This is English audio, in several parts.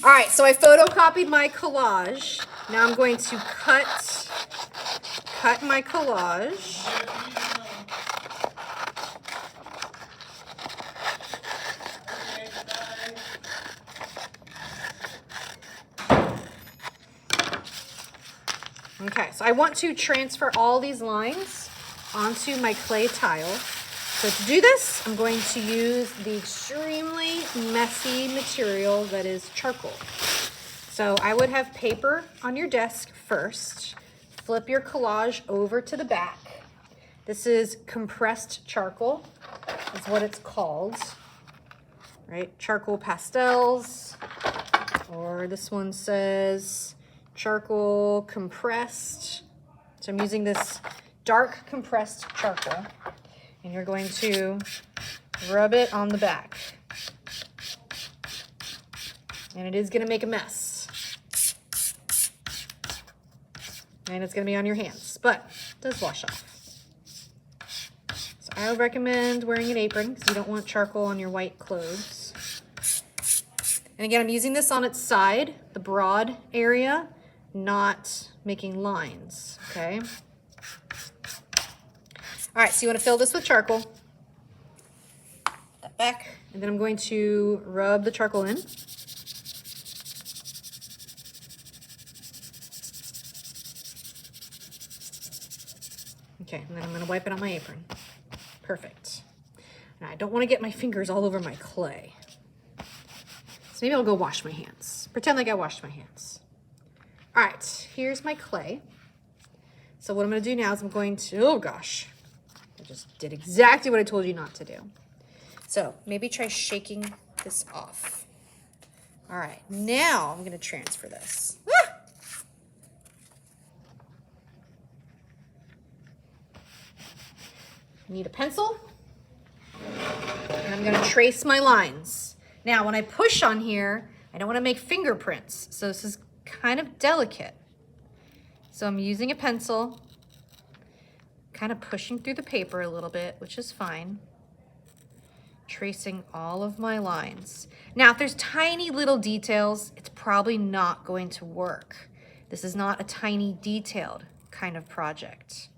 All right, so I photocopied my collage. Now I'm going to cut my collage. Okay, so I want to transfer all these lines onto my clay tile. So to do this, I'm going to use the extremely messy material that is charcoal. So I would have paper on your desk first. Flip your collage over to the back. This is compressed charcoal, is what it's called, right? Charcoal pastels, or this one says charcoal compressed. So I'm using this dark compressed charcoal, and you're going to rub it on the back. And it is going to make a mess. And it's going to be on your hands, but it does wash off. So I would recommend wearing an apron because you don't want charcoal on your white clothes. And again, I'm using this on its side, the broad area, not making lines, okay? All right, so you want to fill this with charcoal. That back, and then I'm going to rub the charcoal in. Okay, and then I'm going to wipe it on my apron. Perfect. Now I don't want to get my fingers all over my clay. So maybe I'll go wash my hands. Pretend like I washed my hands. All right, here's my clay. So what I'm going to do now is I'm going to, oh gosh, I just did exactly what I told you not to do. So maybe try shaking this off. All right, now I'm going to transfer this. Ah! I need a pencil, and I'm going to trace my lines. Now, when I push on here, I don't want to make fingerprints, so this is kind of delicate. So I'm using a pencil, kind of pushing through the paper a little bit, which is fine. Tracing all of my lines. Now, if there's tiny little details, it's probably not going to work. This is not a tiny detailed kind of project.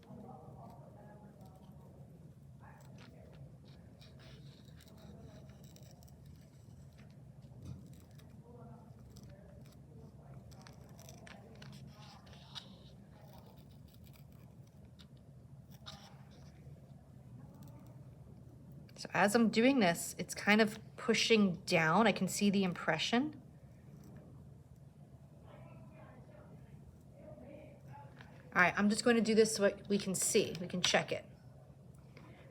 So as I'm doing this, it's kind of pushing down. I can see the impression. All right, I'm just going to do this so we can see, we can check it.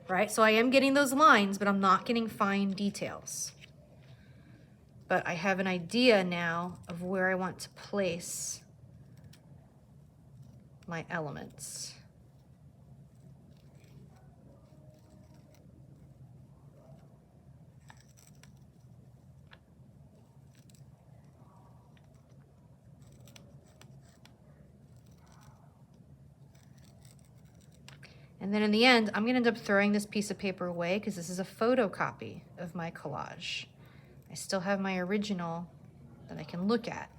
Right, so I am getting those lines, but I'm not getting fine details. But I have an idea now of where I want to place my elements. And then in the end, I'm gonna end up throwing this piece of paper away because this is a photocopy of my collage. I still have my original that I can look at.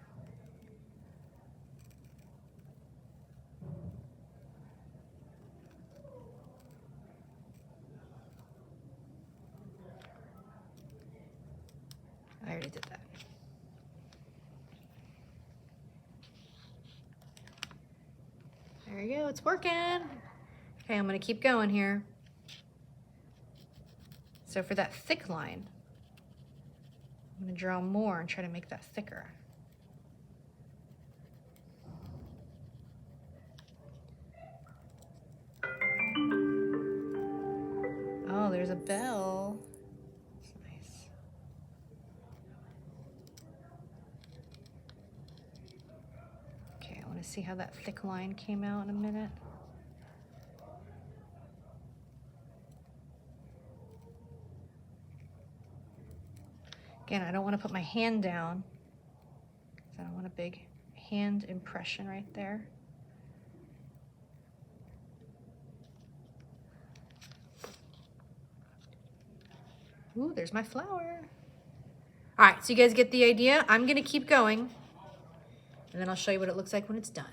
I already did that. There you go, it's working. Okay, I'm gonna keep going here. So for that thick line, I'm gonna draw more and try to make that thicker. Oh, there's a bell. That's nice. Okay, I wanna see how that thick line came out in a minute. Again, I don't want to put my hand down because I don't want a big hand impression right there. Ooh, there's my flower. All right, so you guys get the idea. I'm gonna keep going, and then I'll show you what it looks like when it's done.